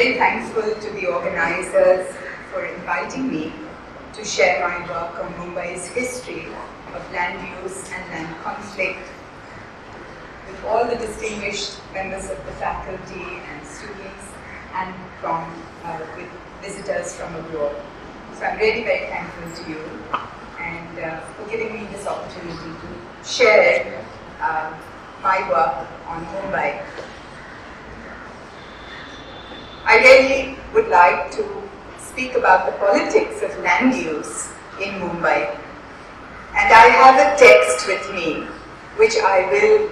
very thankful to the organizers for inviting me to share my work on Mumbai's history of land use and land conflict with all the distinguished members of the faculty and students and with visitors from abroad. So I'm really very thankful to you and for giving me this opportunity to share my work on Mumbai. I really would like to speak about the politics of land use in Mumbai. And I have a text with me, which I will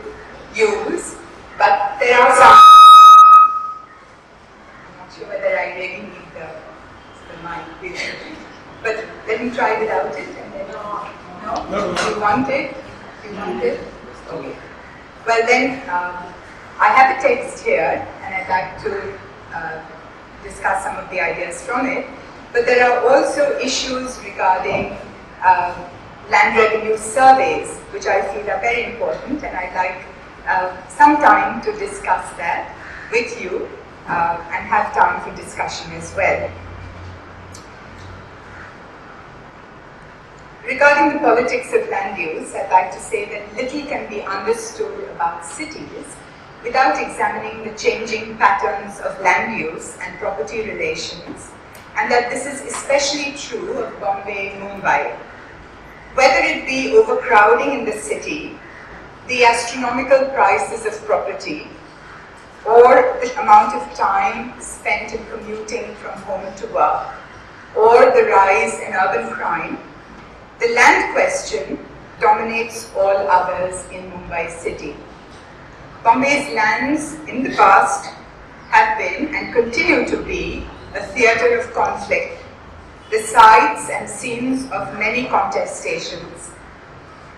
use, but there are some... I'm not sure whether I really need the mic with me. But let me try without it and then... No? You want it? You want it? Okay. Well then, I have a text here and I'd like to discuss some of the ideas from it, but there are also issues regarding land revenue surveys, which I feel are very important, and I'd like some time to discuss that with you and have time for discussion as well. Regarding the politics of land use, I'd like to say that little can be understood about cities without examining the changing patterns of land use and property relations, and that this is especially true of Bombay and Mumbai. Whether it be overcrowding in the city, the astronomical prices of property, or the amount of time spent in commuting from home to work, or the rise in urban crime, the land question dominates all others in Mumbai city. Bombay's lands in the past have been and continue to be a theatre of conflict, the sites and scenes of many contestations.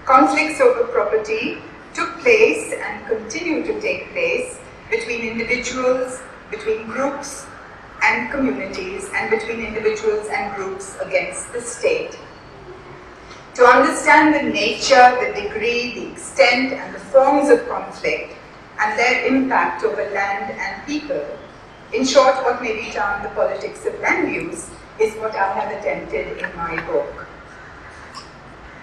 Conflicts over property took place and continue to take place between individuals, between groups and communities, and between individuals and groups against the state. To understand the nature, the degree, the extent, and the forms of conflict, and their impact over land and people. In short, what may be termed the politics of land use is what I have attempted in my book.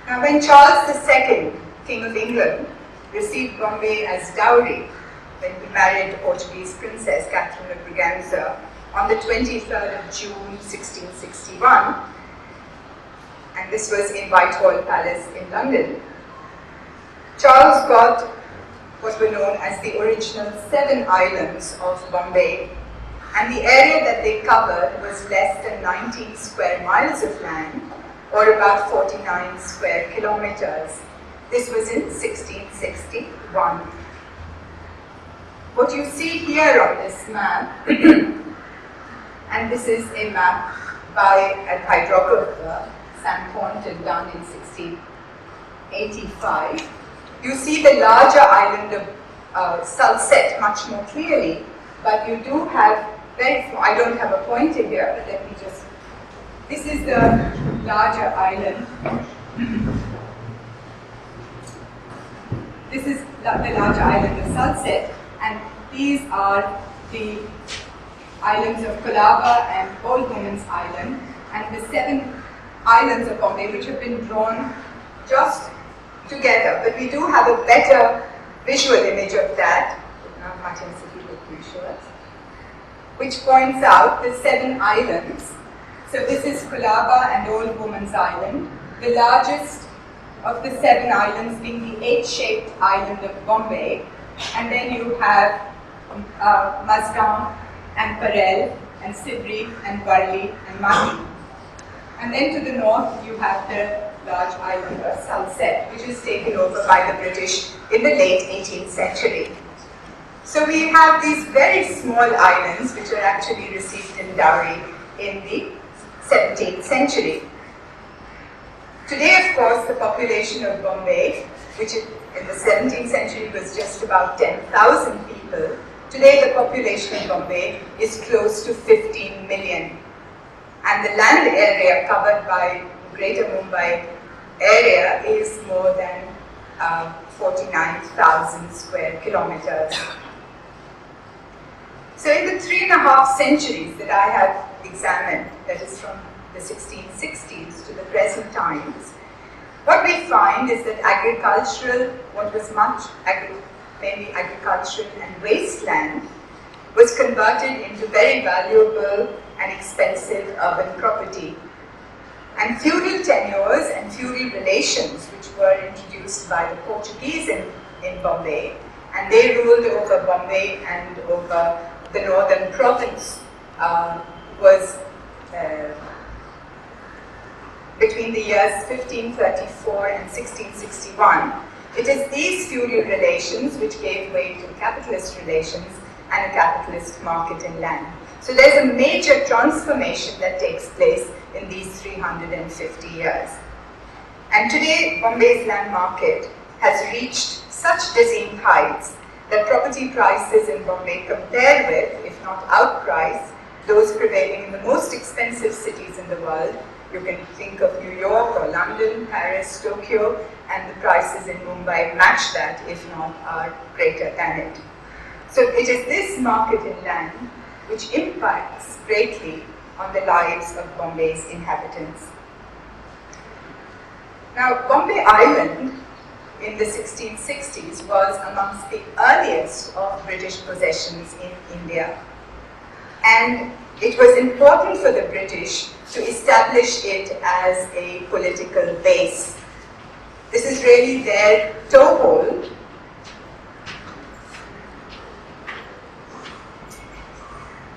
Now, when Charles II, King of England, received Bombay as dowry when he married the Portuguese princess Catherine of Braganza on the 23rd of June 1661, and this was in Whitehall Palace in London, Charles got what were known as the original 7 islands of Bombay, and the area that they covered was less than 19 square miles of land, or about 49 square kilometers. This was in 1661. What you see here on this map, and this is a map by a hydrographer, Sam Thornton, done in 1685. You see the larger island of Salsette much more clearly, but you do have very small, I don't have a pointer here, but let me just, this is the larger island. This is the larger island of Salsette, and these are the islands of Colaba and Old Woman's Island, and the 7 islands of Bombay, which have been drawn just together, but we do have a better visual image of that, which points out the 7 islands. So this is Colaba and Old Woman's Island, the largest of the 7 islands being the 8-shaped island of Bombay, and then you have Mazdan and Parel and Sibri and Varli and Mahi. And then to the north you have the large island of Salsette, which was taken over by the British in the late 18th century. So we have these very small islands which were actually received in dowry in the 17th century. Today, of course, the population of Bombay, which in the 17th century was just about 10,000 people, today the population of Bombay is close to 15 million. And the land area covered by Greater Mumbai area is more than 49,000 square kilometers. So in the 3.5 centuries that I have examined, that is from the 1660s to the present times, what we find is that agricultural, what was mainly agricultural and wasteland, was converted into very valuable and expensive urban property. And feudal tenures and feudal relations, which were introduced by the Portuguese in Bombay, and they ruled over Bombay and over the northern province, was between the years 1534 and 1661. It is these feudal relations which gave way to capitalist relations and a capitalist market in land. So there's a major transformation that takes place in these 350 years. And today, Bombay's land market has reached such dizzying heights that property prices in Bombay compare with, if not outprice, those prevailing in the most expensive cities in the world. You can think of New York or London, Paris, Tokyo, and the prices in Mumbai match that, if not are greater than it. So it is this market in land which impacts greatly on the lives of Bombay's inhabitants. Now, Bombay Island in the 1660s was amongst the earliest of British possessions in India. And it was important for the British to establish it as a political base. This is really their toehold.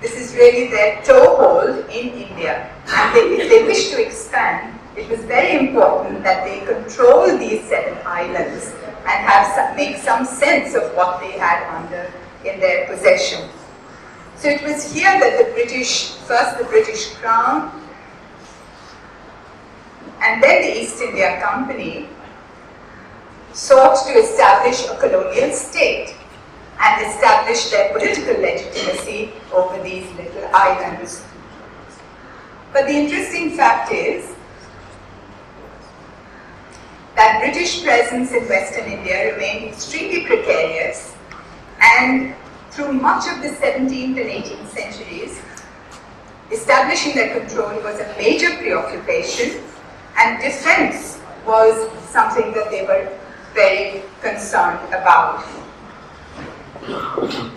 This is really their toehold in India. And if they wish to expand, it was very important that they control these 7 islands and make some sense of what they had in their possession. So it was here that first the British Crown, and then the East India Company sought to establish a colonial state and establish their political legitimacy over these little islands. But the interesting fact is that British presence in Western India remained extremely precarious, and through much of the 17th and 18th centuries, establishing their control was a major preoccupation, and defense was something that they were very concerned about.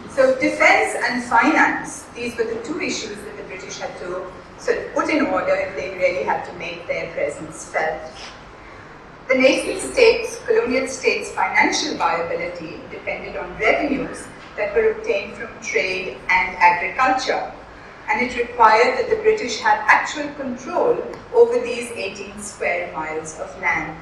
So defense and finance, these were the 2 issues that the British had to sort of put in order if they really had to make their presence felt. The nation states, colonial states' financial viability depended on revenues that were obtained from trade and agriculture, and it required that the British had actual control over these 18 square miles of land.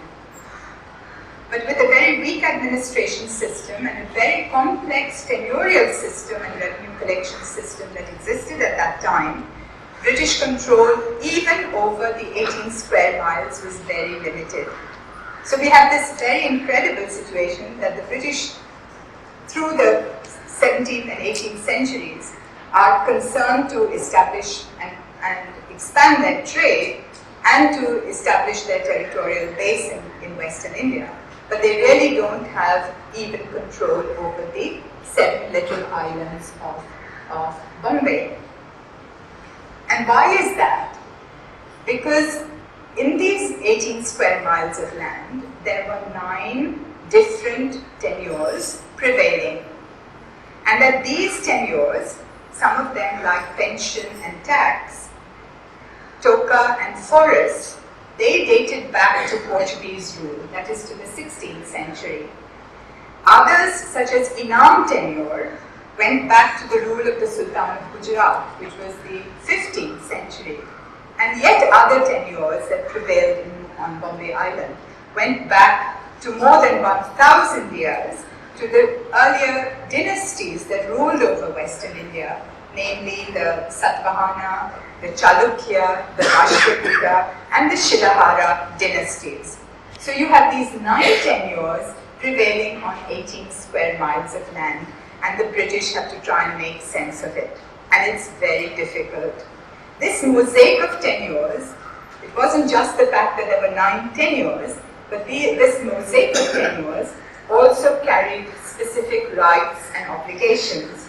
But with a very weak administration system and a very complex tenurial system and revenue collection system that existed at that time, British control even over the 18 square miles was very limited. So we have this very incredible situation that the British, through the 17th and 18th centuries, are concerned to establish and expand their trade and to establish their territorial base in Western India. But they really don't have even control over the 7 little islands of Bombay. And why is that? Because in these 18 square miles of land, there were 9 different tenures prevailing. And that these tenures, some of them like pension and tax, toka and forest, they dated back to Portuguese rule, that is to the 16th century. Others, such as Inam tenure, went back to the rule of the Sultan of Gujarat, which was the 15th century. And yet other tenures that prevailed on Bombay Island went back to more than 1,000 years to the earlier dynasties that ruled over Western India, namely the Satvahana, the Chalukya, the Rashtrakuta, and the Shilahara dynasties. So you have these 9 tenures prevailing on 18 square miles of land, and the British have to try and make sense of it. And it's very difficult. This mosaic of tenures, it wasn't just the fact that there were 9 tenures, but this mosaic of tenures also carried specific rights and obligations.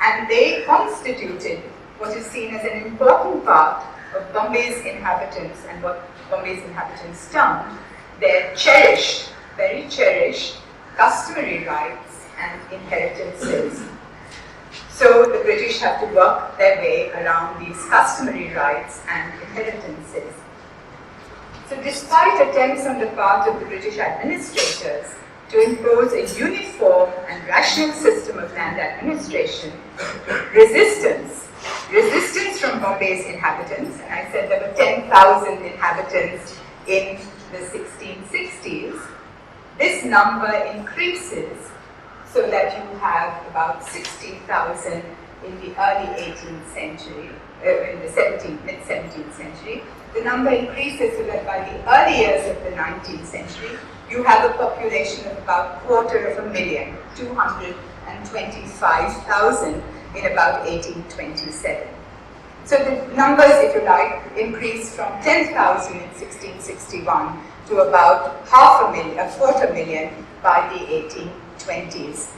and they constituted what is seen as an important part of Bombay's inhabitants and what Bombay's inhabitants termed their cherished, very cherished, customary rights and inheritances. So the British have to work their way around these customary rights and inheritances. So despite attempts on the part of the British administrators to impose a uniform and rational system of land administration, resistance from Bombay's inhabitants, and I said there were 10,000 inhabitants in the 1660s, this number increases so that you have about 60,000 in the early 18th century, in the mid-17th century. The number increases so that by the early years of the 19th century, you have a population of about 250,000, 225,000 in about 1827. So the numbers, if you like, increase from 10,000 in 1661 to about 250,000 by the 1820s.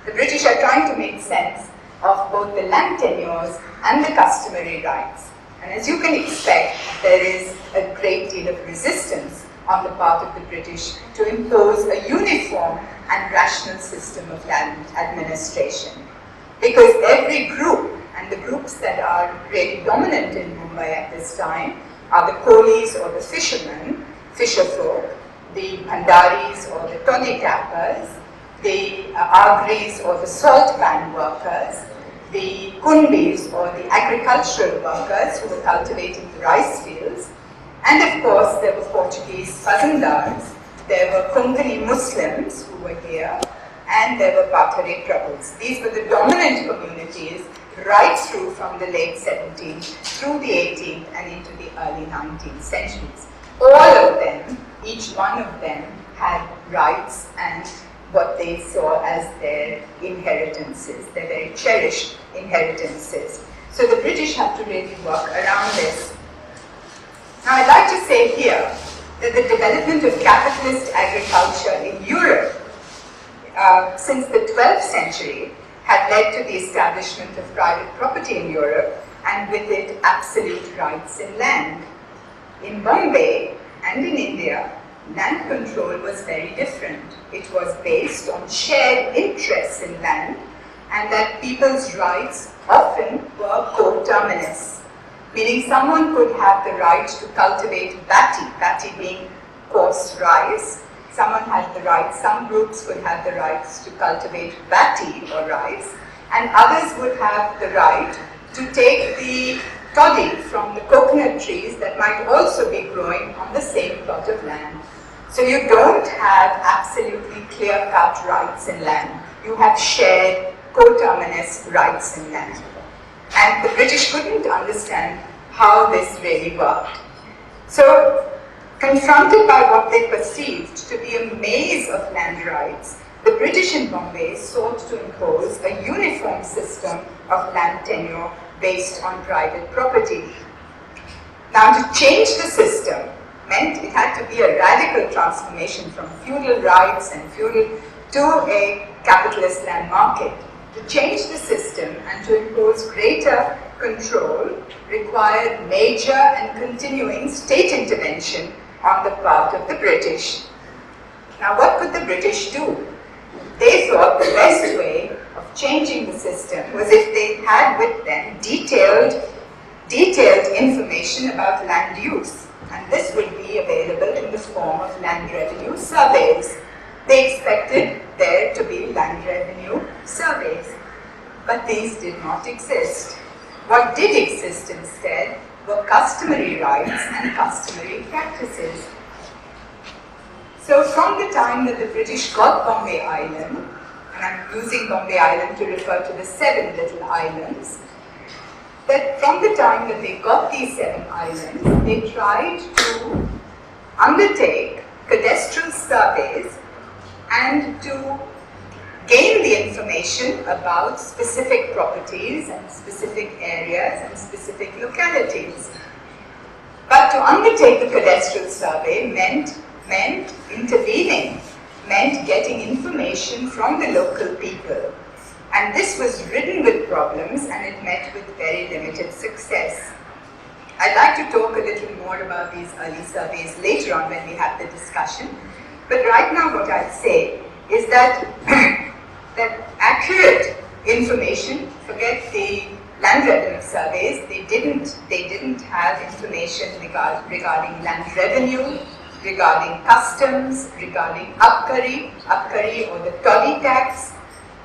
The British are trying to make sense of both the land tenures and the customary rights. And as you can expect, there is a great deal of resistance on the part of the British to impose a uniform and rational system of land administration. Because every group, and the groups that are really dominant in Mumbai at this time, are the coolies or the fishermen, fisherfolk, the bhandaris or the toddy tappers, the agris or the salt pan workers, the kundis or the agricultural workers who were cultivating the rice fields, and of course there were Portuguese fazendars, there were Konkani Muslims who were here, and there were Pathare Prabhus. These were the dominant communities right through from the late 17th through the 18th and into the early 19th centuries. All of them, each one of them, had rights and what they saw as their inheritances, their very cherished inheritances. So the British had to really work around this. Now I'd like to say here that the development of capitalist agriculture in Europe since the 12th century had led to the establishment of private property in Europe and with it absolute rights in land. In Bombay and in India, land control was very different. It was based on shared interests in land and that people's rights often were coterminous, meaning someone could have the right to cultivate bati being coarse rice. Someone had the right, some groups would have the rights to cultivate bati or rice, and others would have the right to take the toddy from the coconut trees that might also be growing on the same plot of land. So you don't have absolutely clear-cut rights in land. You have shared coterminous rights in land. And the British couldn't understand how this really worked. So, confronted by what they perceived to be a maze of land rights, the British in Bombay sought to impose a uniform system of land tenure based on private property. Now, to change the system meant it had to be a radical transformation from feudal rights and feudal to a capitalist land market. To change the system and to impose greater control required major and continuing state intervention on the part of the British. Now, what could the British do? They thought the best way of changing the system was if they had with them detailed information about land use, and this would be available in the form of land revenue surveys. They expected there to be land revenue surveys, but these did not exist. What did exist instead were customary rights and customary practices. So from the time that the British got Bombay Island, and I'm using Bombay Island to refer to the 7 little islands, that from the time that they got these 7 islands, they tried to undertake cadastral surveys and to gain the information about specific properties and specific areas and specific localities. But to undertake the cadastral survey meant intervening, meant getting information from the local people. And this was ridden with problems, and it met with very limited success. I'd like to talk a little more about these early surveys later on when we have the discussion. But right now what I'd say is that, that accurate information, forget the land revenue surveys, they didn't have information regarding land revenue, regarding customs, regarding abkari or the toddy tax,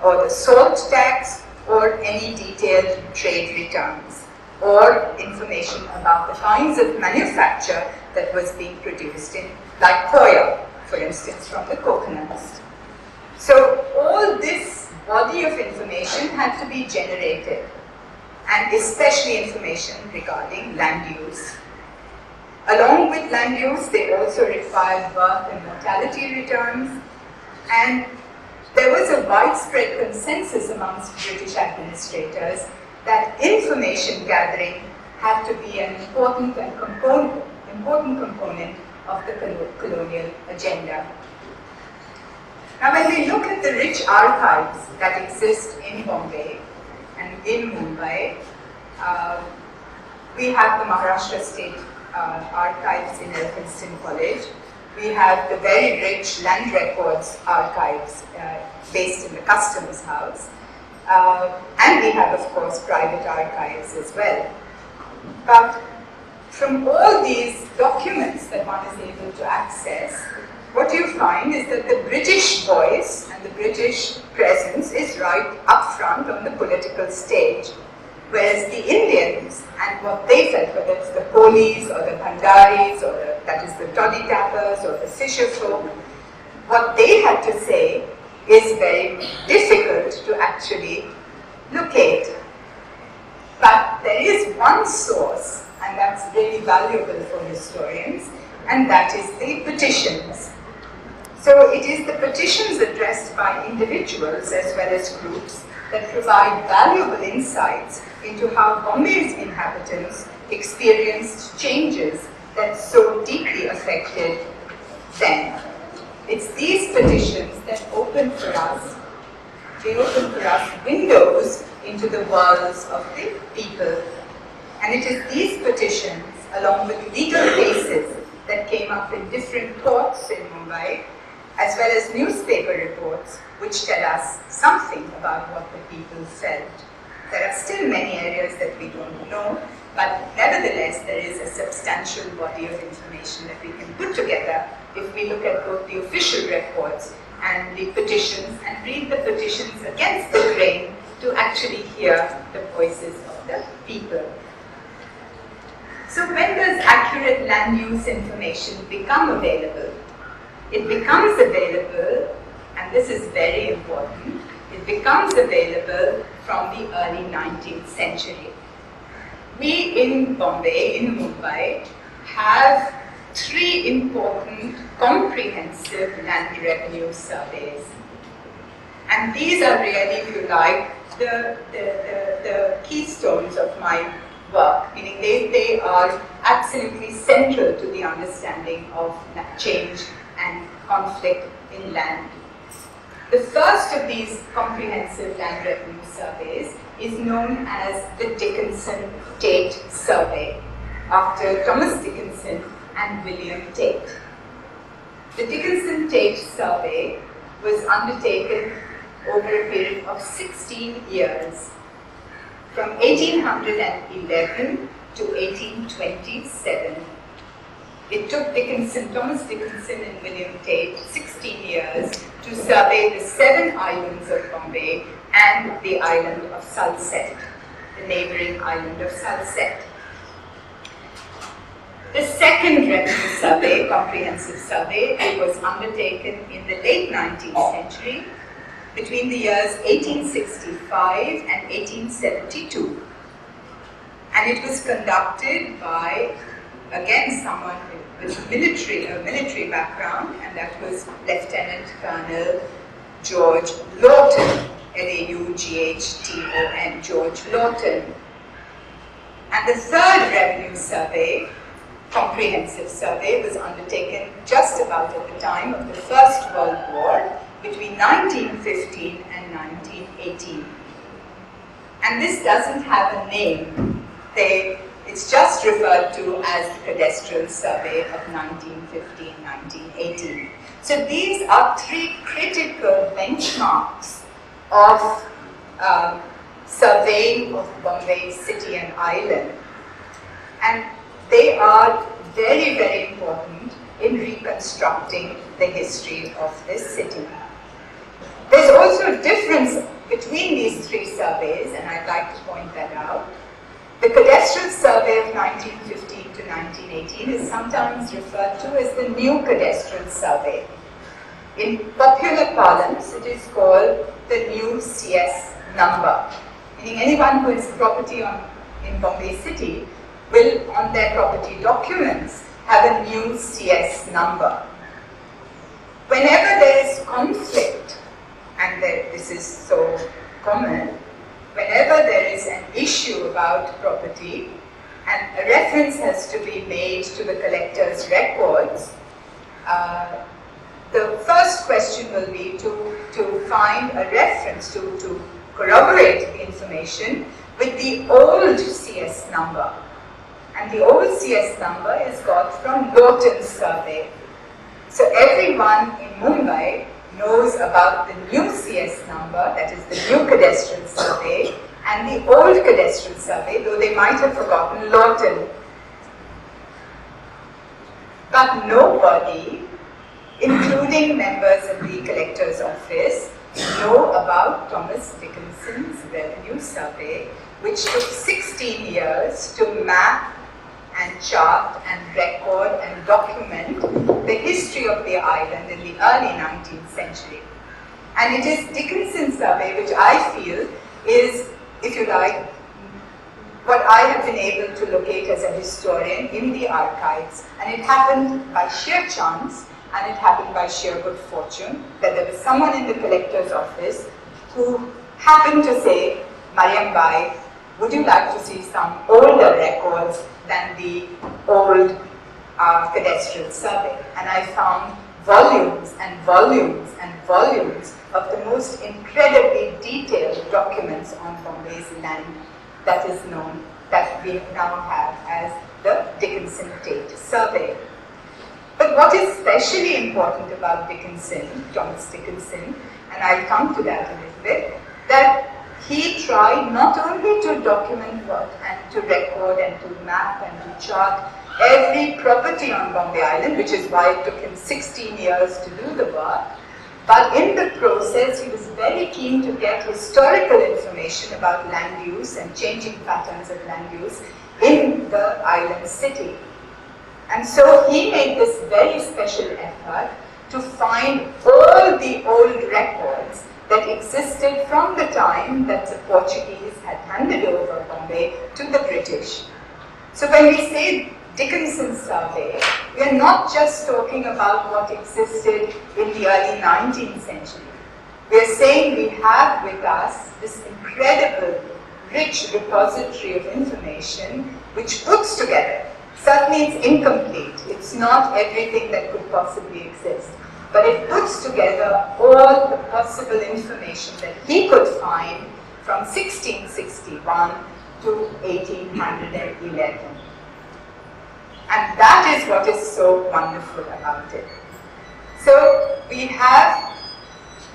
or the salt tax, or any detailed trade returns, or information about the kinds of manufacture that was being produced in, like coir, for instance, from the coconuts. So all this body of information had to be generated, and especially information regarding land use. Along with land use, they also required birth and mortality returns, and there was a widespread consensus amongst British administrators that information gathering had to be an important component of the colonial agenda. Now, when we look at the rich archives that exist in Bombay and in Mumbai, we have the Maharashtra State Archives in Dickinson College. We have the very rich land records archives based in the Customs House. And we have, of course, private archives as well. But from all these documents that one is able to access, what you find is that the British voice and the British presence is right up front on the political stage, whereas the Indians and what they felt, whether it's the Kolis or the Bhandaris or that is the toddy tappers or the fisher folk, what they had to say is very difficult to actually locate. But there is one source, and that's really valuable for historians, and that is the petitions. So it is the petitions addressed by individuals as well as groups that provide valuable insights into how Bombay's inhabitants experienced changes that so deeply affected them. It's these petitions that open for us windows into the worlds of the people. And it is these petitions, along with legal cases that came up in different courts in Mumbai, as well as newspaper reports, which tell us something about what the people felt. There are still many areas that we don't know, but nevertheless there is a substantial body of information that we can put together if we look at both the official records and the petitions and read the petitions against the grain to actually hear the voices of the people. So when does accurate land use information become available? It becomes available, and this is very important, it becomes available from the early 19th century. We in Bombay, in Mumbai, have three important comprehensive land revenue surveys. And these are really, if you like, the keystones of my work, meaning they are absolutely central to the understanding of change and conflict in land. The first of these comprehensive land revenue surveys is known as the Dickinson Tate Survey, after Thomas Dickinson and William Tate. The Dickinson Tate Survey was undertaken over a period of 16 years, from 1811 to 1827. It took Thomas Dickinson and William Tate 16 years to survey the 7 islands of Bombay and the island of Salsette, the neighboring island of Salsette. The second revenue survey, comprehensive survey, it was undertaken in the late 19th century between the years 1865 and 1872. And it was conducted by, again, someone with a military background, and that was Lieutenant Colonel George Lawton, L-A-U-G-H-T-O-N, George Lawton. And the third revenue survey, comprehensive survey, was undertaken just about at the time of the First World War, between 1915 and 1918. And this doesn't have a name. It's just referred to as the Cadastral Survey of 1915-1918. So these are three critical benchmarks of surveying of Bombay city and island. And they are very, very important in reconstructing the history of this city. There's also a difference between these three surveys, and I'd like to point that out. The Cadastral Survey of 1915 to 1918 is sometimes referred to as the New Cadastral Survey. In popular parlance, it is called the New CS Number. Meaning anyone who has property in Bombay City will, on their property documents, have a new CS number. Whenever there is conflict, and this is so common, whenever there is an issue about property and a reference has to be made to the collector's records, the first question will be to find a reference, to corroborate the information with the old CS number. And the old CS number is got from Lawton's survey. So everyone in Mumbai knows about the new CS number, that is the new Cadastral Survey, and the old Cadastral Survey, though they might have forgotten Lawton. But nobody, including members of the Collector's Office, know about Thomas Dickinson's Revenue Survey, which took 16 years to map and chart and record and document the history of the island in the early 19th century. And it is Dickinson's survey which I feel is, if you like, what I have been able to locate as a historian in the archives. And it happened by sheer chance, and it happened by sheer good fortune, that there was someone in the collector's office who happened to say, Miriam Bai, would you like to see some older records than the old cadastral survey? And I found volumes and volumes and volumes of the most incredibly detailed documents on Bombay's land that is known, that we now have as the Dickinson Tate Survey. But what is especially important about Dickinson, Thomas Dickinson, and I'll come to that a little bit, that he tried not only to document what and to record and to map and to chart every property on Bombay Island, which is why it took him 16 years to do the work, but in the process he was very keen to get historical information about land use and changing patterns of land use in the island city. And so he made this very special effort to find all the old records that existed from the time that the Portuguese had handed over Bombay to the British. So when we say Dickinson's survey, we are not just talking about what existed in the early 19th century. We are saying we have with us this incredible, rich repository of information which puts together, certainly it's incomplete, it's not everything that could possibly exist, but it puts together all the possible information that he could find from 1661 to 1811. And that is what is so wonderful about it. So we have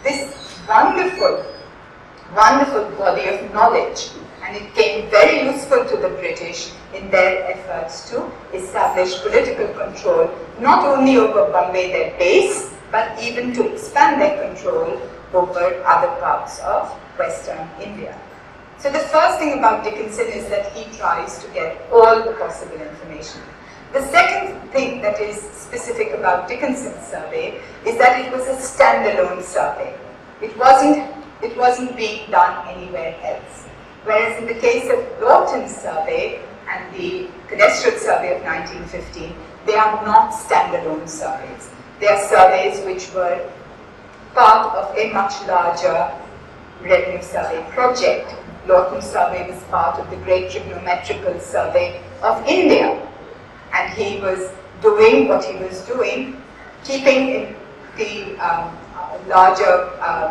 this wonderful, wonderful body of knowledge, and it came very useful to the British in their efforts to establish political control, not only over Bombay, their base, but even to expand their control over other parts of Western India. So the first thing about Dickinson is that he tries to get all the possible information. The second thing that is specific about Dickinson's survey is that it was a standalone survey. It wasn't being done anywhere else. Whereas in the case of Lawton's survey and the Cadastral Survey of 1915, they are not standalone surveys. They are surveys which were part of a much larger revenue survey project. Lawton's survey was part of the Great Trigonometrical Survey of India. And he was doing what he was doing, keeping in the larger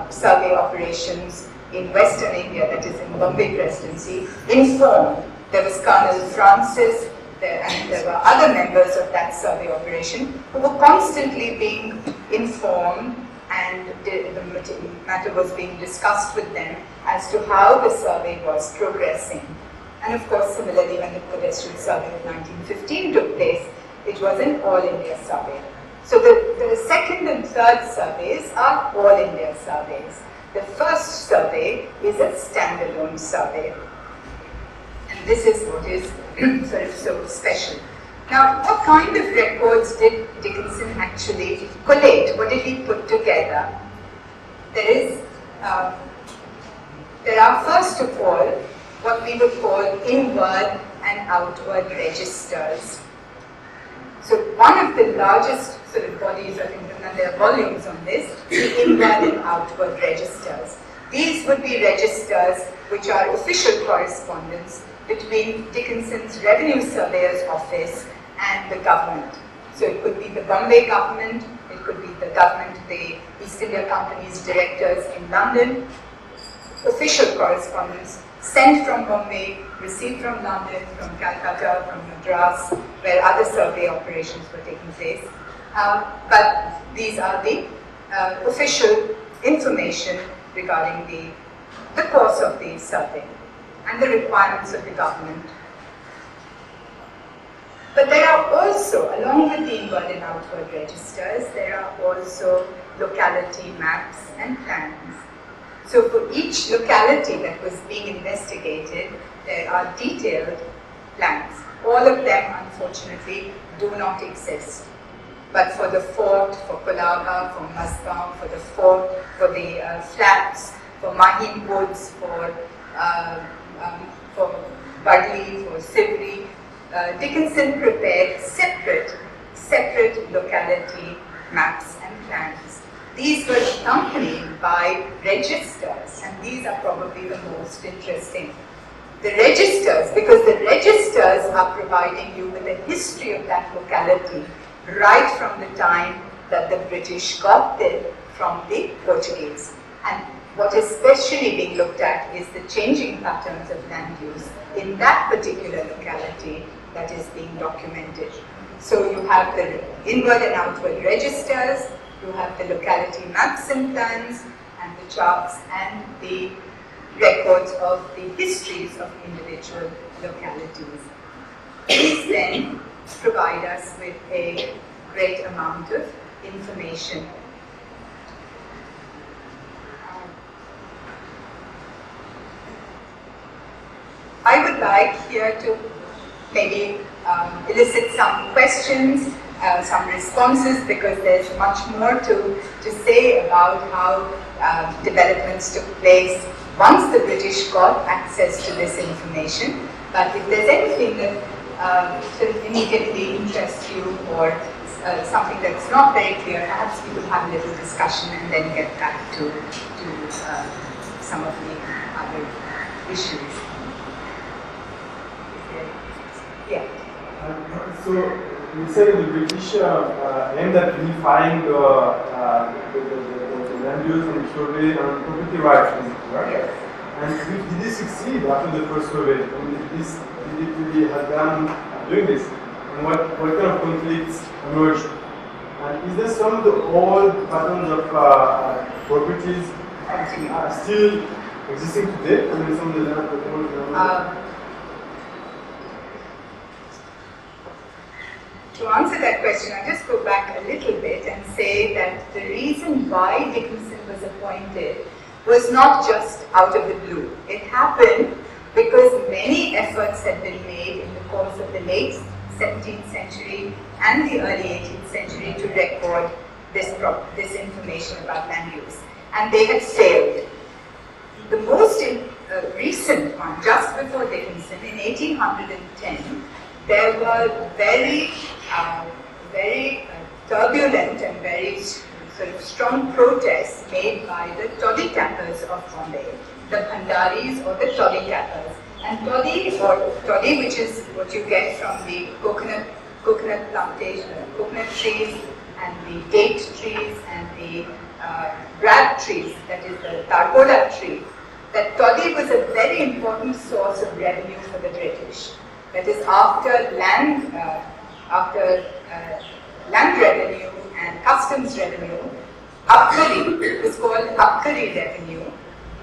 survey operations in Western India, that is in Bombay Presidency, informed. There was Colonel Francis, and there were other members of that survey operation who were constantly being informed, and the matter was being discussed with them as to how the survey was progressing. And of course, similarly, when the pedestrian survey of 1915 took place, it was an all-India survey. So the second and third surveys are all-India surveys. The first survey is a standalone survey. And this is what is sort of so special. Now, what kind of records did Dickinson actually collate? What did he put together? There are first of all what we would call inward and outward registers. So one of the largest sort of bodies of information, and there are volumes on this, the inward and outward registers. These would be registers which are official correspondence between Dickinson's Revenue Surveyor's Office and the government. So it could be the Bombay government, it could be the government, the East India Company's directors in London. Official correspondence sent from Bombay, received from London, from Calcutta, from Madras, where other survey operations were taking place. But these are the official information regarding the course of the survey and the requirements of the government. But there are also, along with the inward and outward registers, there are also locality maps and plans. So for each locality that was being investigated, there are detailed plans. All of them, unfortunately, do not exist. But for the fort, for Kolaba, for Masgaon, for the fort, for the flats, for Mahim Woods, for Budley, for Sivri, Dickinson prepared separate locality maps and plans. These were accompanied by registers, and these are probably the most interesting. The registers, because the registers are providing you with a history of that locality right from the time that the British got there from the Portuguese. And what is especially being looked at is the changing patterns of land use in that particular locality that is being documented. So you have the inward and outward registers, you have the locality maps and plans, and the charts and the records of the histories of individual localities. These then provide us with a great amount of information. I would like here to maybe elicit some questions, some responses, because there's much more to say about how developments took place once the British got access to this information. But if there's anything that sort of immediately interests you, or something that's not very clear, perhaps we could have a little discussion and then get back to some of the other issues. Yeah. So you said the British aimed at unifying the land use and survey and property rights, right? Yes. And did this succeed after the first survey? And did it really have done doing this? And what kind of conflicts emerged? And is there some of the old patterns of properties still existing today? I mean, some of the land To answer that question, I'll just go back a little bit and say that the reason why Dickinson was appointed was not just out of the blue. It happened because many efforts had been made in the course of the late 17th century and the early 18th century to record this information about land use. And they had failed. The most recent one, just before Dickinson, in 1810, there were very turbulent and very sort of strong protests made by the toddy tappers of Bombay, the Bhandaris or the toddy tappers. And toddy, which is what you get from the coconut plantation, coconut trees, and the date trees, and the brad trees, that is the targola tree. that toddy was a very important source of revenue for the British. That is, after land revenue and customs revenue, Abkari was called Abkari revenue,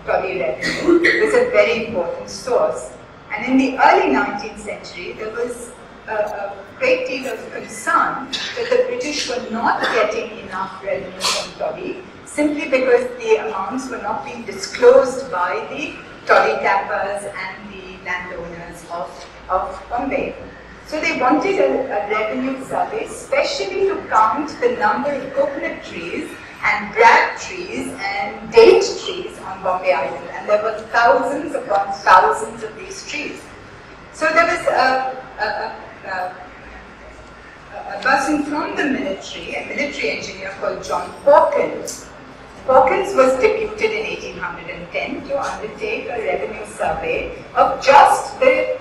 toddy revenue, was a very important source. And in the early 19th century, there was a great deal of concern that the British were not getting enough revenue from toddy, simply because the amounts were not being disclosed by the toddy tappers and the landowners of Bombay. So they wanted a revenue survey, especially to count the number of coconut trees and brag trees and date trees on Bombay Island. And there were thousands upon thousands of these trees. So there was a person from the military, a military engineer called John Hawkins. Hawkins was deputed in 1810 to undertake a revenue survey of just the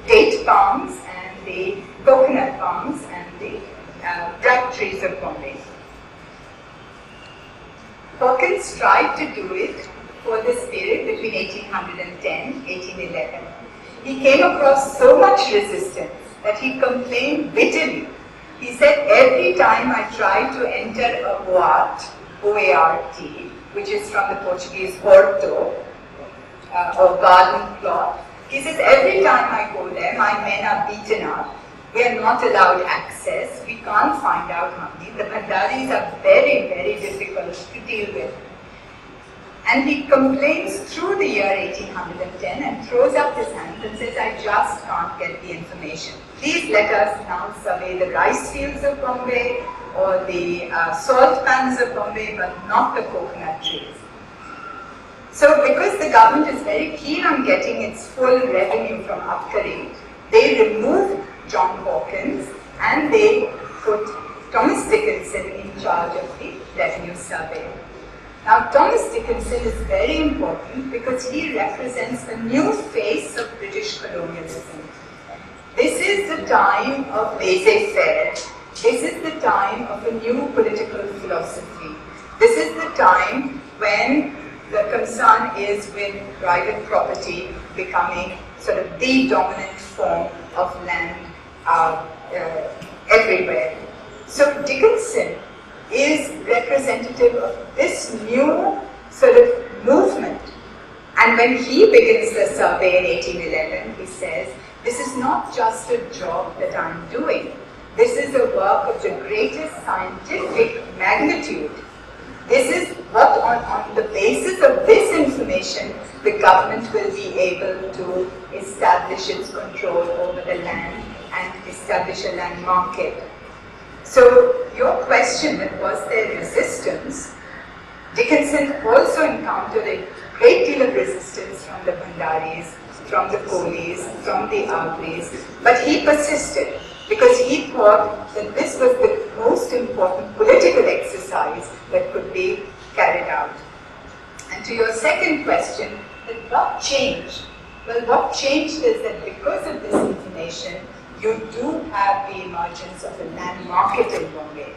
date palms and the coconut palms and the brag trees of Bombay. Hawkins tried to do it for this period between 1810 and 1811. He came across so much resistance that he complained bitterly. He said, every time I try to enter a boat, O-A-R-T, which is from the Portuguese horto, or garden plot, he says, every time I go there, my men are beaten up. We are not allowed access. We can't find out money. The Bhandaris are very, very difficult to deal with. And he complains through the year 1810 and throws up his hands and says, I just can't get the information. Please let us now survey the rice fields of Bombay or the salt pans of Bombay, but not the coconut trees. So because the government is very keen on getting its full revenue from Abkari, they removed John Hawkins and they put Thomas Dickinson in charge of the revenue survey. Now, Thomas Dickinson is very important because he represents a new face of British colonialism. This is the time of laissez-faire. This is the time of a new political philosophy. This is the time when the concern is with private property becoming sort of the dominant form of land everywhere. So Dickinson is representative of this new sort of movement. And when he begins the survey in 1811, he says, this is not just a job that I'm doing. This is a work of the greatest scientific magnitude. This is what, on the basis of this information, the government will be able to establish its control over the land and establish a land market. So your question, was there resistance? Dickinson also encountered a great deal of resistance from the Bhandaris, from the Kolis, from the Agris, but he persisted because he thought that this was the most important political exercise that could be carried out. And to your second question, that what changed? Well, what changed is that because of this information, you do have the emergence of a land market in Bombay.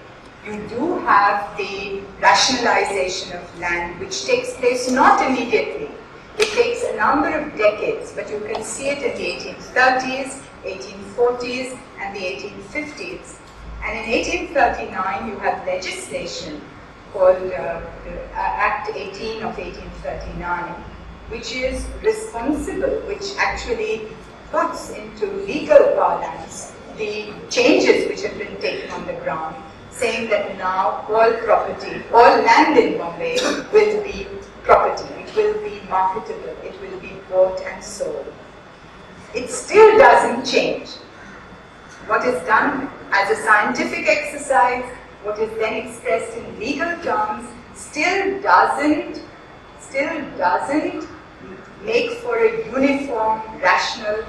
You do have the rationalization of land, which takes place not immediately. It takes a number of decades, but you can see it in the 1830s, 1840s, and the 1850s. And in 1839, you have legislation called Act 18 of 1839, which is responsible, which actually puts into legal parlance the changes which have been taken on the ground, saying that now all property, all land in Bombay will be property, it will be marketable, it will be bought and sold. It still doesn't change. What is done as a scientific exercise, what is then expressed in legal terms, still doesn't make for a uniform, rational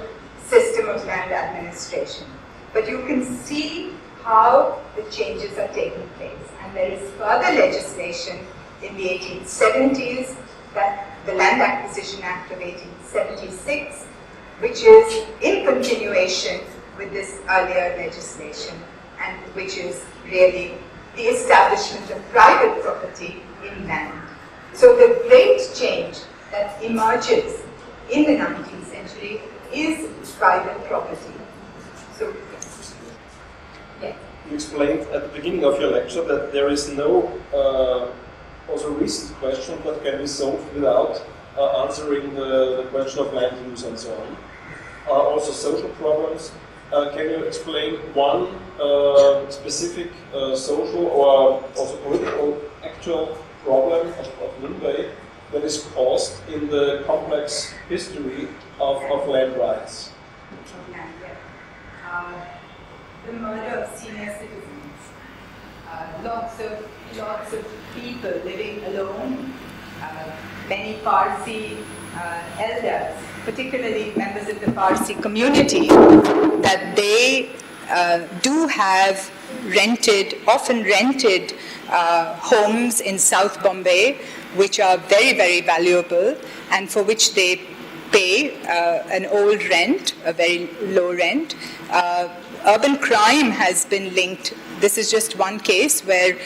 system of land administration. But you can see how the changes are taking place. And there is further legislation in the 1870s, that the Land Acquisition Act of 1876, which is in continuation with this earlier legislation, and which is really the establishment of private property in land. So the great change that emerges in the 19th century is private property. So, yeah. You explained at the beginning of your lecture that there is no, also recent question that can be solved without answering the question of land use and so on. Also social problems. Can you explain one specific social or also political actual problem of Mumbai that is caused in the complex history of land rights? The murder of senior citizens. Lots of people living alone. Many Parsi elders, particularly members of the Parsi community, that they do have often rented homes in South Bombay, which are very, very valuable, and for which they pay an old rent, a very low rent. Urban crime has been linked. This is just one case where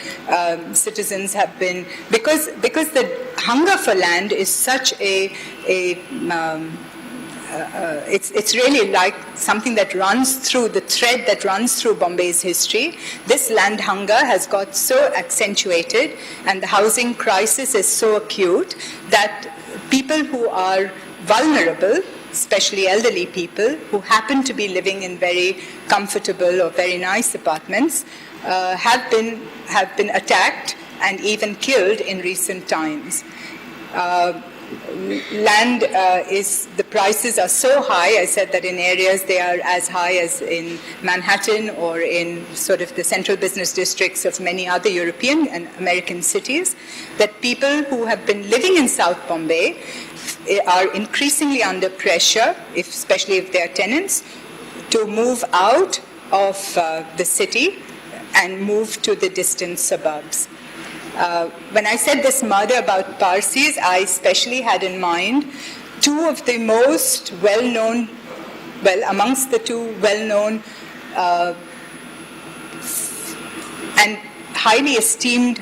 citizens have been, because the hunger for land is such it's really like something that runs through, the thread that runs through Bombay's history. This land hunger has got so accentuated and the housing crisis is so acute that people who are vulnerable, especially elderly people who happen to be living in very comfortable or very nice apartments, have been attacked and even killed in recent times. Land the prices are so high. I said that in areas they are as high as in Manhattan or in sort of the central business districts of many other European and American cities, that people who have been living in South Bombay are increasingly under pressure, especially if they are tenants, to move out of the city and move to the distant suburbs. When I said this murder about Parsis, I especially had in mind two of the most well-known, amongst the two well-known and highly esteemed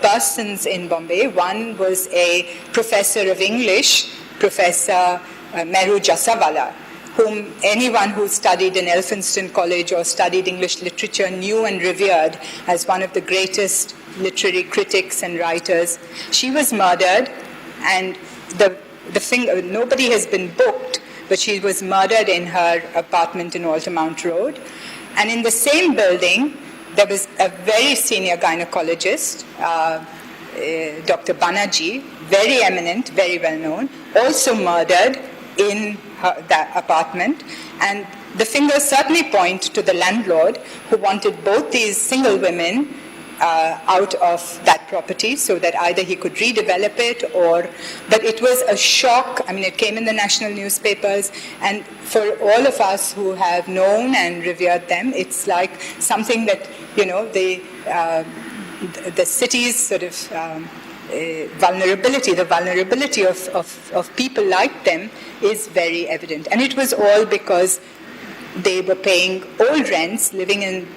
persons in Bombay. One was a professor of English, Professor Meru Jasawala, whom anyone who studied in Elphinstone College or studied English literature knew and revered as one of the greatest literary critics and writers. She was murdered, and nobody has been booked, but she was murdered in her apartment in Altamount Road. And in the same building, there was a very senior gynecologist, Dr. Banerjee, very eminent, very well known, also murdered in that apartment. And the fingers certainly point to the landlord who wanted both these single women out of that property so that either he could redevelop it but it was a shock. I mean, it came in the national newspapers, and for all of us who have known and revered them, it's like something that, the city's sort of vulnerability of people like them is very evident. And it was all because they were paying old rents, living in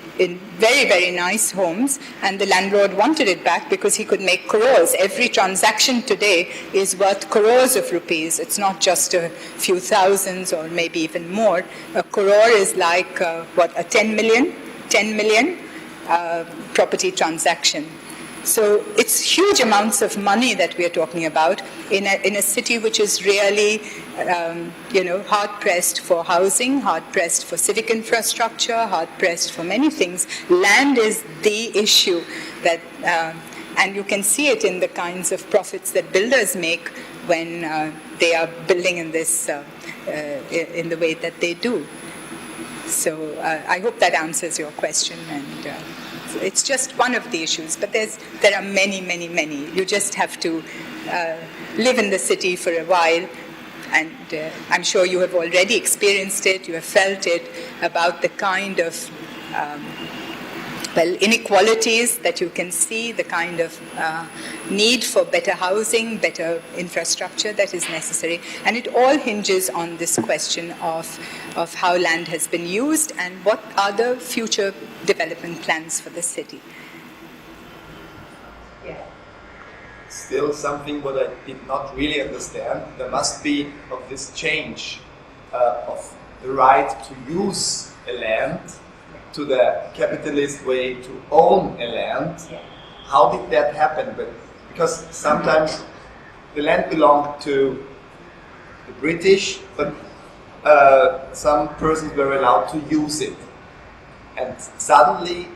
very, very nice homes, and the landlord wanted it back because he could make crores. Every transaction today is worth crores of rupees. It's not just a few thousands or maybe even more. A crore is like, a 10 million property transaction. So it's huge amounts of money that we are talking about in a city which is really, hard-pressed for housing, hard-pressed for civic infrastructure, hard-pressed for many things. Land is the issue that, and you can see it in the kinds of profits that builders make when they are building in this, in the way that they do. So I hope that answers your question, and it's just one of the issues, but there are many, many, many. You just have to live in the city for a while, and I'm sure you have already experienced it, you have felt it, about the kind of inequalities that you can see, the kind of need for better housing, better infrastructure that is necessary. And it all hinges on this question of how land has been used and what are the future development plans for the city. Yeah. still something what I did not really understand. There must be of this change of the right to use a land to the capitalist way to own a land. How did that happen? Because sometimes the land belonged to the British, but some persons were allowed to use it. And suddenly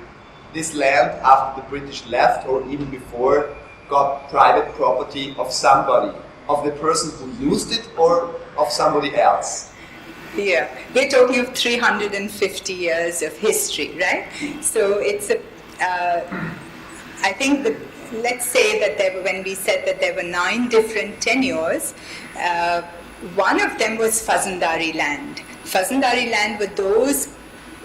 this land, after the British left or even before, got private property of somebody, of the person who used it or of somebody else. Yeah, we're talking of 350 years of history, right? So it's I think let's say that when we said that there were 9 different tenures, one of them was Fazandari land. Fazandari land were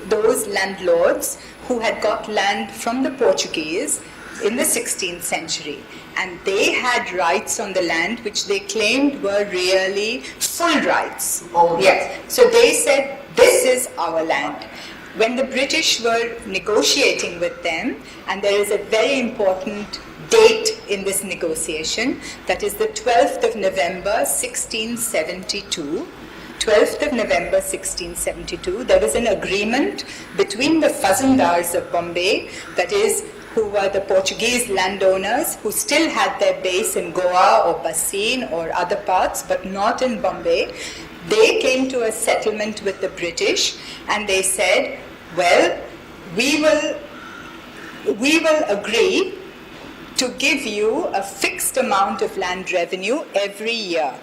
those landlords who had got land from the Portuguese in the 16th century, and they had rights on the land which they claimed were really full rights. Oh, yes. So they said, this is our land. When the British were negotiating with them, and there is a very important date in this negotiation, that is the 12th of November 1672. 12th of November 1672, there was an agreement between the Fazandars of Bombay, that is, who were the Portuguese landowners who still had their base in Goa or Bassein or other parts, but not in Bombay. They came to a settlement with the British and they said, well, we will agree to give you a fixed amount of land revenue every year,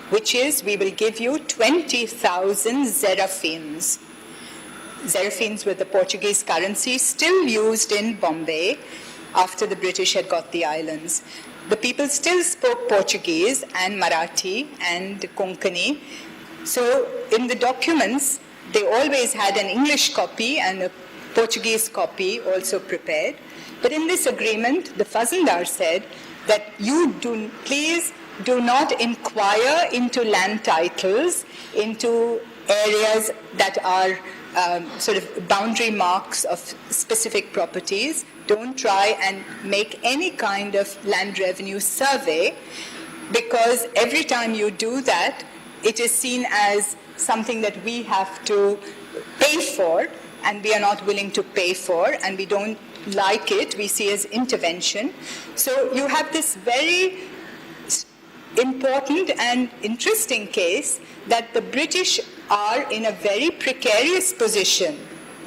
which is, we will give you 20,000 zerafins. Zerafins were the Portuguese currency still used in Bombay after the British had got the islands. The people still spoke Portuguese and Marathi and Konkani. So in the documents, they always had an English copy and a Portuguese copy also prepared. But in this agreement, the Fazandar said that please do not inquire into land titles, into areas that are sort of boundary marks of specific properties. Don't try and make any kind of land revenue survey, because every time you do that, it is seen as something that we have to pay for, and we are not willing to pay for, and we don't like it, we see as intervention. So you have this very important and interesting case that the British are in a very precarious position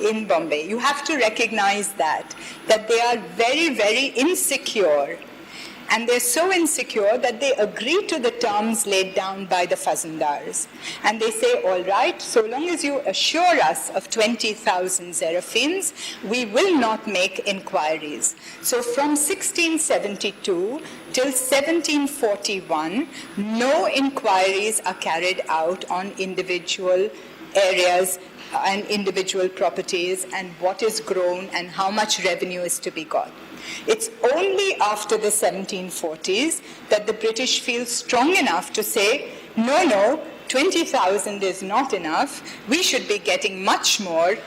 in Bombay. You have to recognize that they are very, very insecure. And they're so insecure that they agree to the terms laid down by the Fazandars. And they say, all right, so long as you assure us of 20,000 zerafins, we will not make inquiries. So from 1672 till 1741, no inquiries are carried out on individual areas and individual properties and what is grown and how much revenue is to be got. It's only after the 1740s that the British feel strong enough to say, no, 20,000 is not enough. We should be getting much more,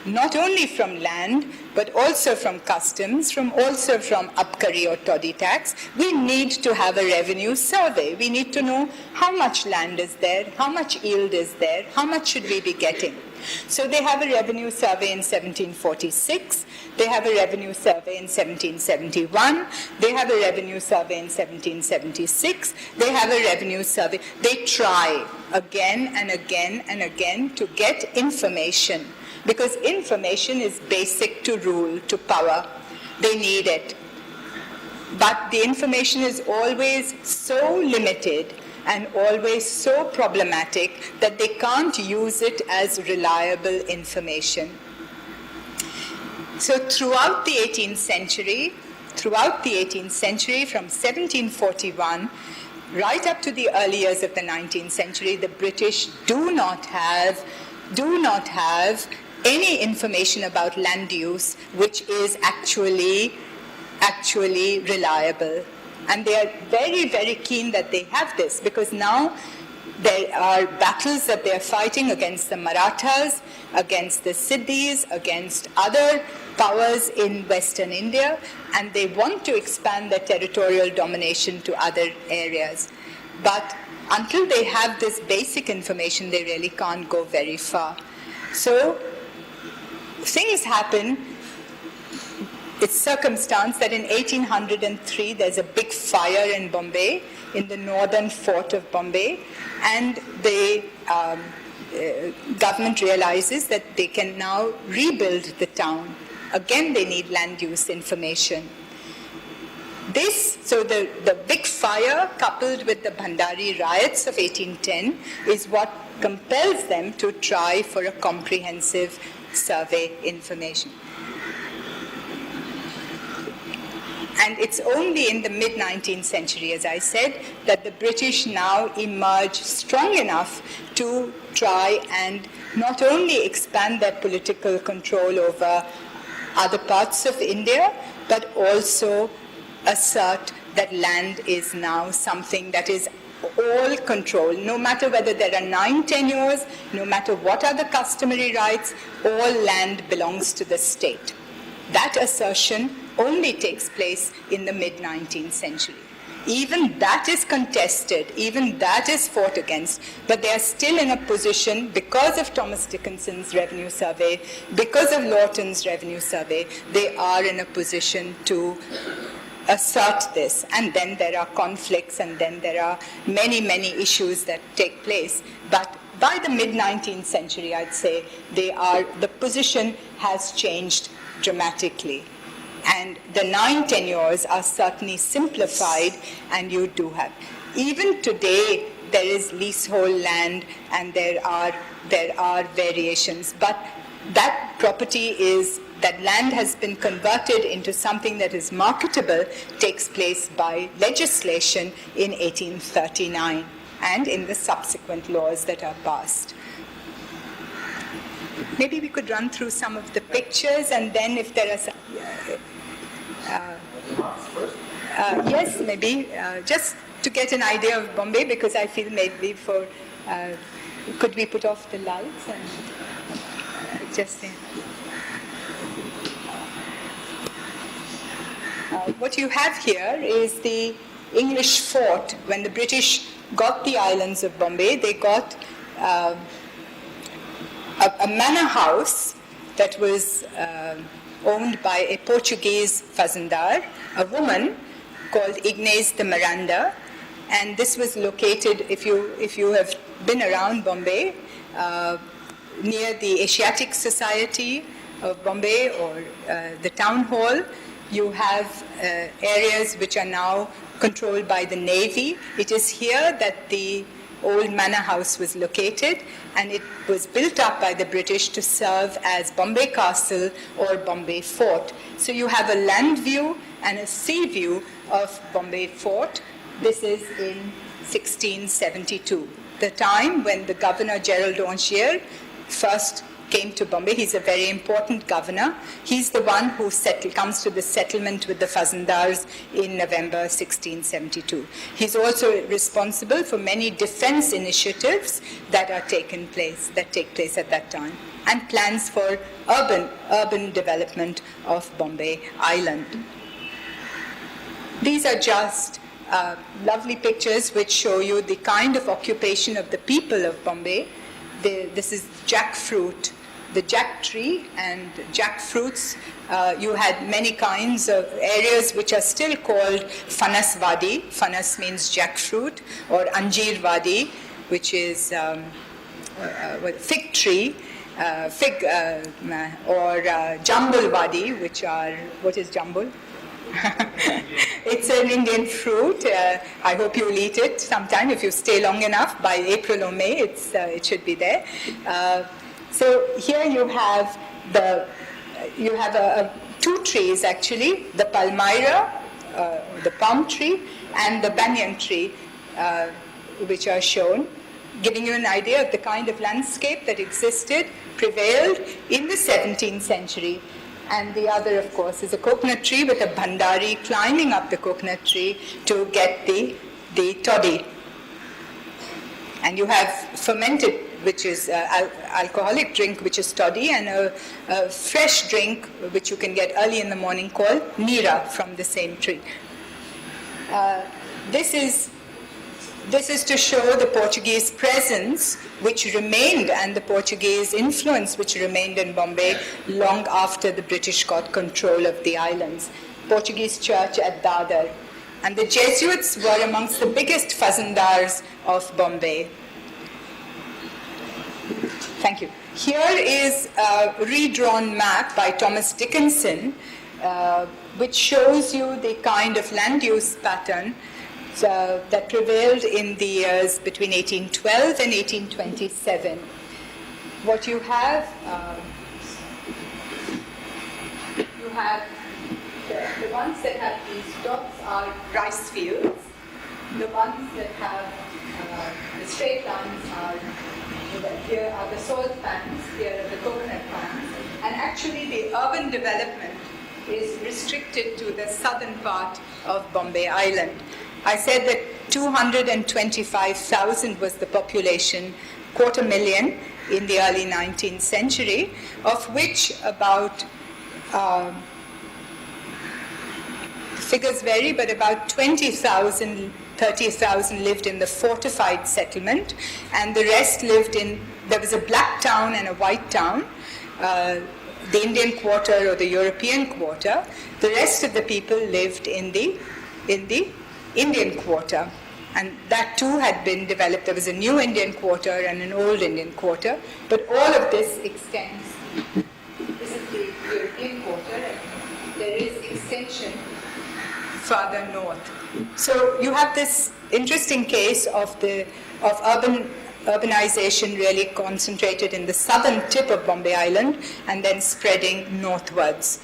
not only from land, but also from customs, also from abkari or toddy tax. We need to have a revenue survey. We need to know how much land is there, how much yield is there, how much should we be getting. So they have a revenue survey in 1746, they have a revenue survey in 1771, they have a revenue survey in 1776, they have a revenue survey. They try again and again and again to get information, because information is basic to rule, to power. They need it. But the information is always so limited and always so problematic that they can't use it as reliable information. So throughout the 18th century, from 1741 right up to the early years of the 19th century, the British do not have any information about land use which is actually reliable. And they are very, very keen that they have this, because now There are battles that they are fighting against the Marathas, against the Siddhis, against other powers in Western India, and they want to expand their territorial domination to other areas. But until they have this basic information, they really can't go very far. So things happen. It's circumstance that in 1803 there's a big fire in Bombay, in the northern fort of Bombay, and the government realizes that they can now rebuild the town. Again, they need land use information. So the big fire coupled with the Bhandari riots of 1810 is what compels them to try for a comprehensive survey information. And it's only in the mid-19th century, as I said, that the British now emerge strong enough to try and not only expand their political control over other parts of India, but also assert that land is now something that is all controlled. No matter whether there are 9 tenures, no matter what are the customary rights, all land belongs to the state. That assertion only takes place in the mid-19th century. Even that is contested, even that is fought against, but they are still in a position, because of Thomas Dickinson's revenue survey, because of Lawton's revenue survey, they are in a position to assert this. And then there are conflicts, and then there are many, many issues that take place. But by the mid-19th century, I'd say, the position has changed dramatically. And the 9 tenures are certainly simplified, and you do have. Even today, there is leasehold land, and there are variations. But that that land has been converted into something that is marketable, takes place by legislation in 1839 and in the subsequent laws that are passed. Maybe we could run through some of the pictures, and then if there are some... yes, maybe, just to get an idea of Bombay, because I feel maybe could we put off the lights and just... what you have here is the English fort. When the British got the islands of Bombay, they got a manor house that was owned by a Portuguese fazendar, a woman called Ignace de Miranda, and this was located, if you have been around Bombay, near the Asiatic Society of Bombay or the town hall, you have areas which are now controlled by the Navy. It is here that the old manor house was located, and it was built up by the British to serve as Bombay Castle or Bombay Fort. So you have a land view and a sea view of Bombay Fort. This is in 1672, the time when the Governor Gerald Donchier first came to Bombay. He's a very important governor. He's the one who comes to the settlement with the Fazendars in November 1672. He's also responsible for many defense initiatives that take place at that time, and plans for urban development of Bombay Island. These are just lovely pictures which show you the kind of occupation of the people of Bombay. This is jackfruit, the jack tree and jackfruits. You had many kinds of areas which are still called Fanas Wadi. Fanas means jackfruit, or Anjir Wadi, which is fig tree, or Jambul Wadi, which are, what is Jambul? It's an Indian fruit. I hope you'll eat it sometime if you stay long enough. By April or May, it should be there. So here you have two trees actually: the palmyra, the palm tree, and the banyan tree, which are shown, giving you an idea of the kind of landscape that prevailed in the 17th century. And the other, of course, is a coconut tree with a bhandari climbing up the coconut tree to get the toddy. And you have fermented, which is alcoholic drink, which is toddy, and a fresh drink, which you can get early in the morning, called nira from the same tree. This is to show the Portuguese presence which remained and the Portuguese influence which remained in Bombay long after the British got control of the islands. Portuguese church at Dadar. And the Jesuits were amongst the biggest fazendars of Bombay. Thank you. Here is a redrawn map by Thomas Dickinson, which shows you the kind of land use pattern that prevailed in the years between 1812 and 1827. What you have the ones that have these dots are rice fields. The ones that have the straight lines are, here are the salt pans, here are the coconut pans. And actually the urban development is restricted to the southern part of Bombay Island. I said that 225,000 was the population, 250,000 in the early 19th century, of which about figures vary, but about 20,000, 30,000 lived in the fortified settlement, and the rest lived in, there was a black town and a white town, the Indian quarter or the European quarter. The rest of the people lived in the Indian quarter, and that too had been developed. There was a new Indian quarter and an old Indian quarter, but all of this extends. This is the European quarter, and there is extension further north. So you have this interesting case of urbanization really concentrated in the southern tip of Bombay Island and then spreading northwards.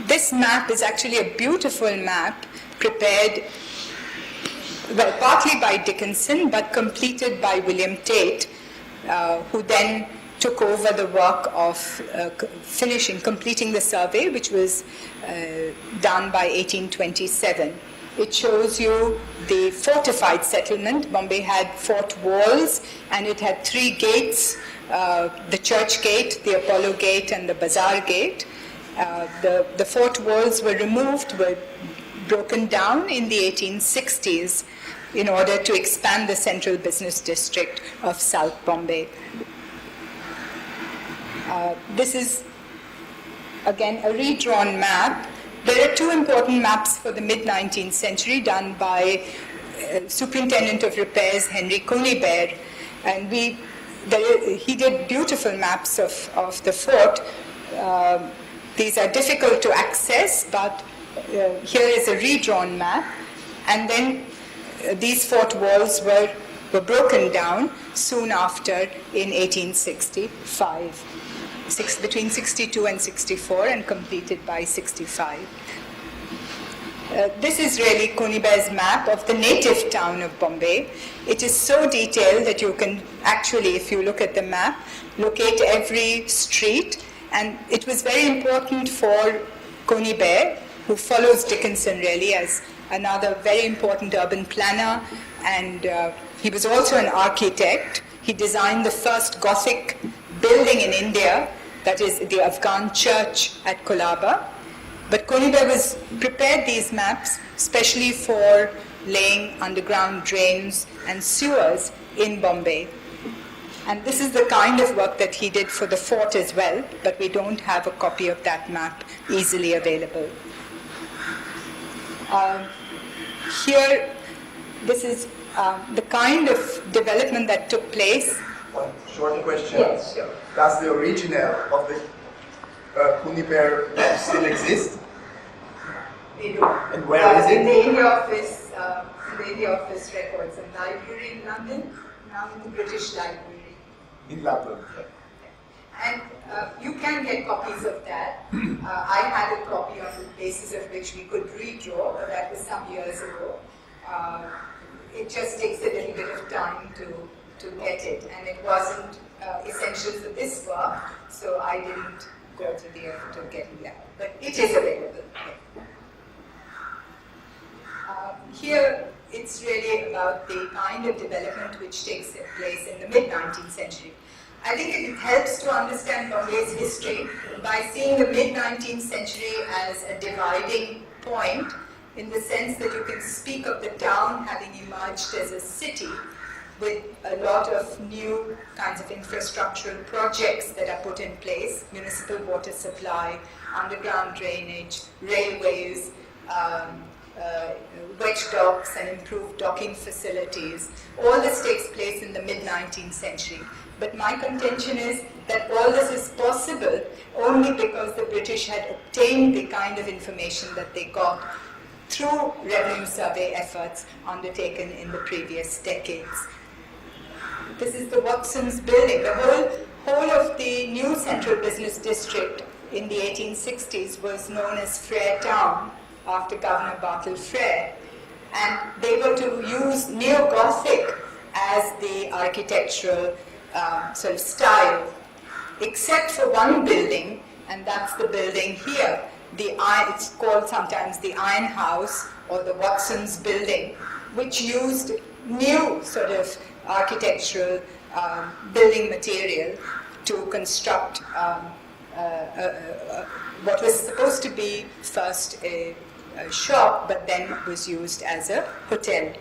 This map is actually a beautiful map prepared, well, partly by Dickinson, but completed by William Tate, who then took over the work of completing the survey, which was done by 1827. It shows you the fortified settlement. Bombay had fort walls, and it had 3 gates, the church gate, the Apollo gate, and the bazaar gate. The fort walls were removed, were broken down in the 1860s in order to expand the central business district of South Bombay. This is, again, a redrawn map. There are 2 important maps for the mid-19th century done by Superintendent of Repairs Henry Conybeare, and he did beautiful maps of the fort. These are difficult to access, but here is a redrawn map. And then these fort walls were broken down soon after in 1865, between 62 and 64, and completed by 65. This is really Conybaire's map of the native town of Bombay. It is so detailed that you can actually, if you look at the map, locate every street. And it was very important for Conybeare, who follows Dickinson really as another very important urban planner, and he was also an architect. He designed the first Gothic building in India, that is the Afghan church at Colaba. But Conybeare prepared these maps especially for laying underground drains and sewers in Bombay. And this is the kind of work that he did for the fort as well, but we don't have a copy of that map easily available. Here, this is the kind of development that took place. One short question. Yes, sure. Does the original of the Conybeare map still exist? They do. And where is it? In the India Office Records and Library in London, now in the British Library. In London. And you can get copies of that. I had a copy on the basis of which we could redraw, but that was some years ago. It just takes a little bit of time to get it, and it wasn't essential for this work, so I didn't go to the effort of getting that. But it is available. Here it's really about the kind of development which takes place in the mid-19th century. I think it helps to understand Bombay's history by seeing the mid-19th century as a dividing point, in the sense that you can speak of the town having emerged as a city with a lot of new kinds of infrastructural projects that are put in place: municipal water supply, underground drainage, railways, wedge docks and improved docking facilities. All this takes place in the mid-19th century. But my contention is that all this is possible only because the British had obtained the kind of information that they got through revenue survey efforts undertaken in the previous decades. This is the Watson's building. The whole of the new central business district in the 1860s was known as Frere Town, after Governor Bartle Frere. And they were to use neo-Gothic as the architectural sort of style, except for one building, and that's the building here. It's called sometimes the Iron House or the Watson's building, which used new sort of architectural building material to construct what was supposed to be first a shop, but then was used as a hotel.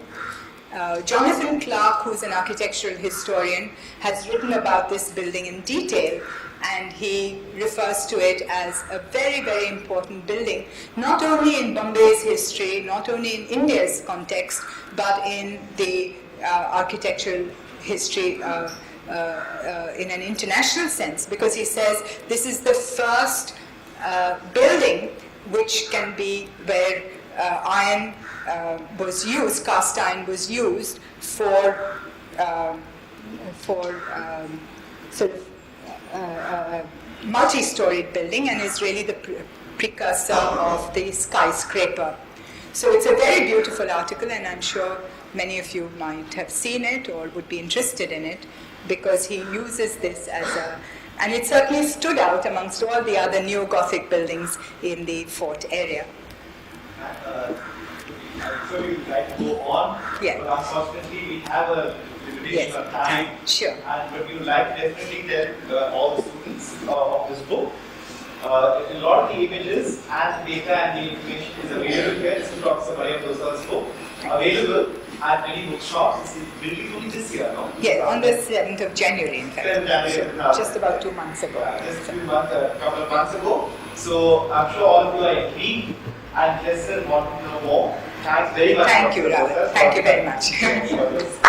Jonathan Clark, who's an architectural historian, has written about this building in detail, and he refers to it as a very, very important building, not only in Bombay's history, not only in India's context, but in the architectural history in an international sense, because he says this is the first building which can be where iron was used, cast iron was used for sort of multi-storied building, and is really the precursor of the skyscraper. So it's a very beautiful article, and I'm sure many of you might have seen it or would be interested in it, because he uses this as a, and it certainly stood out amongst all the other neo-Gothic buildings in the fort area. I'm sure you'd like to go on, Yeah. but unfortunately we have a limitation of time. Sure. But we would like to definitely tell all the students of this book. A lot of the images and data and the information is available here. This is Dr. Miriam Dossal's book, available at many bookshops. This is really only this year, no? Yeah, on the 7th of January, in fact. 7th of January. Just about 2 months ago. Just a couple of months ago. So I'm sure all of you are intrigued and interested and want to know more. Thanks very much. Thank you, Rahul. Thank you very much. Thank you for this.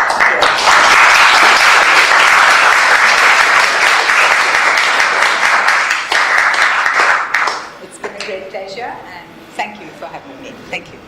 It's been a great pleasure, and thank you for having me. Thank you.